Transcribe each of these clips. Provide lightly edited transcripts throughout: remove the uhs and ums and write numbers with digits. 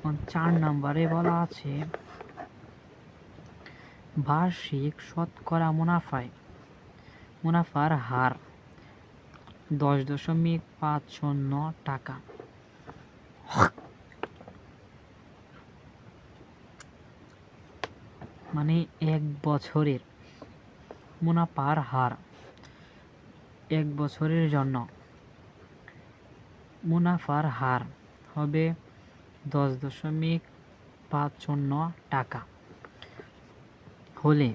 4 নম্বরে বলা আছে বার্ষিক শতকরা মুনাফার হার 10.50 টাকা। মানে এক বছরের মুনাফার হার, এক বছরের জন্য মুনাফার হার হবে 10.50 টাকা হলে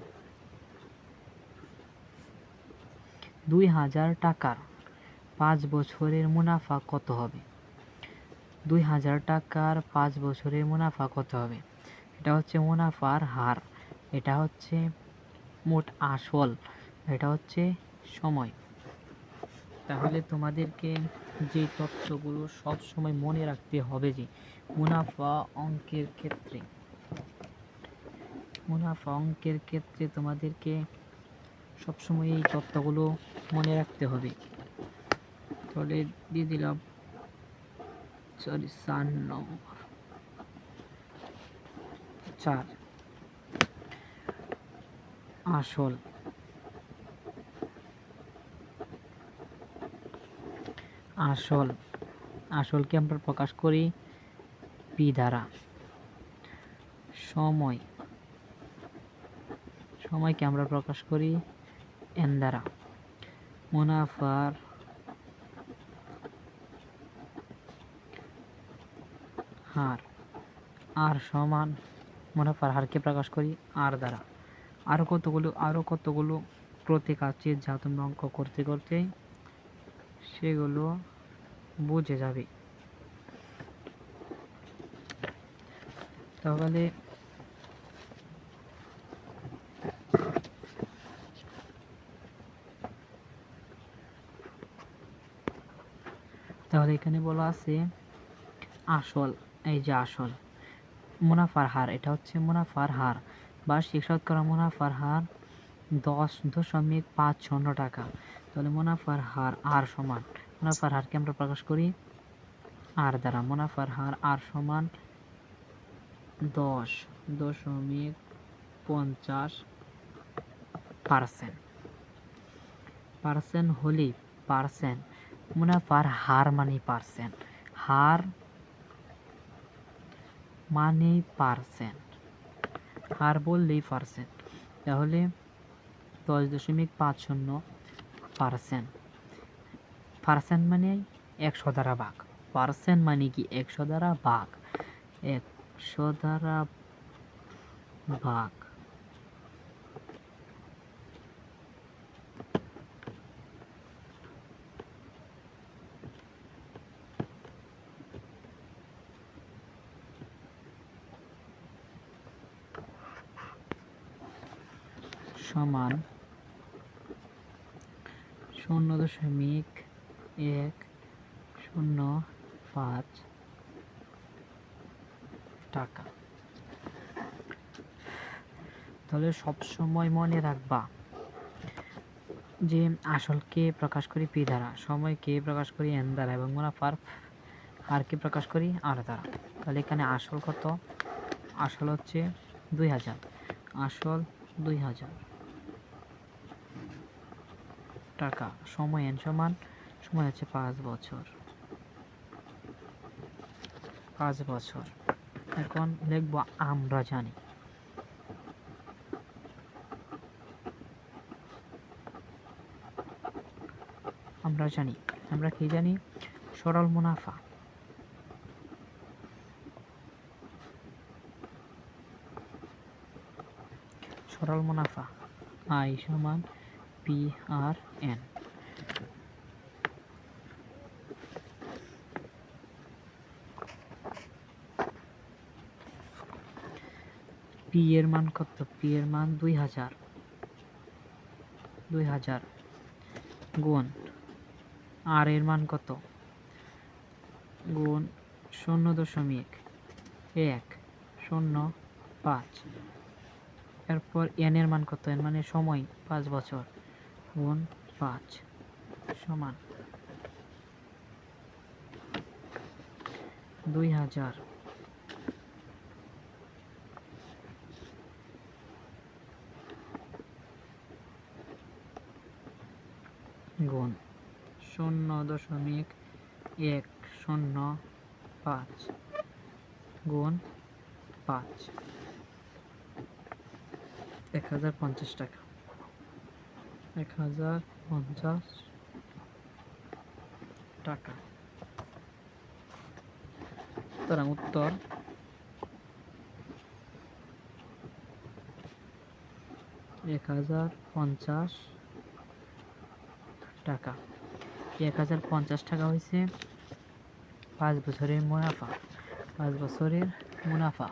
2000 টাকার 5 বছরের মুনাফা কত হবে? 2000 টাকার 5 বছরের মুনাফা কত হবে? এটা হচ্ছে মুনাফার হার, এটা হচ্ছে মোট আসল, এটা হচ্ছে সময়। তাহলে তোমাদেরকে যে তথ্যগুলো সব সময় মনে রাখতে হবে যে মুনাফা অঙ্কের ক্ষেত্রে তোমাদেরকে সবসময় এই তথ্যগুলো মনে রাখতে হবে। তাহলে দিয়ে দিলাম 4 নম্বর। 4 আসলকে আমরা প্রকাশ করি পি দ্বারা। সময়কে আমরা প্রকাশ করি এন দ্বারা। মুনাফার হার, আর সমান মুনাফার হারকে প্রকাশ করি আর দ্বারা। আরো কতগুলো প্রতীক আছে যা তোমরা অঙ্ক করতে করতে সেগুলো বুঝে যাবে। তাহলে এখানে বলা আছে আসল, এই যে আসল মুনাফার হার, এটা হচ্ছে মুনাফার হার, বার্ষিক শতকরা মুনাফার হার 10.50 টাকা। তাহলে মুনাফার হার আর সমান, মুনাফার হারকে আমরা প্রকাশ করি আর দ্বারা। মুনাফার হার আর সমান 10.50%। পার্সেন্ট হলেই পার্সেন্ট, মুনাফার হার মানে পার্সেন্ট, হার মানে পার্সেন্ট, হার বললেই পার্সেন্ট। তাহলে 10.50%। পার্সেন্ট মানে 100 দ্বারা ভাগ, পার্সেন্ট মানে কি 100 দ্বারা ভাগ, 100 দ্বারা ভাগ। সমান 0.105 টাকা। তাহলে সবসময় মনে রাখবা যে আসলকে প্রকাশ করি পি দ্বারা, সময়কে প্রকাশ করি এন দ্বারা এবং মুনাফার হারকে প্রকাশ করি আর দ্বারা। তাহলে এখানে আসল কত? আসল হচ্ছে 2000, আসল 2000 টাকা। সময় এন সমান, সময় হচ্ছে 5 বছর। এখন লিখবো আমরা জানি। আমরা কি জানি? সরল মুনাফা, আই সমান পি আর এন। পি এর মান কত? পি এর মান 2000 গুণ আর এর মান কত? গুণ 0.105। এরপর এন এর মান কত? এর মানে সময় 5 বছর, গুণ 5 সমান 2000 0.105 গুণ 5, 1050 টাকা। 1050 টাকা। সুতরাং উত্তর 1050 টাকা। 1050 টাকা হয়েছে 5 বছরের মুনাফা। 5 বছরের মুনাফা।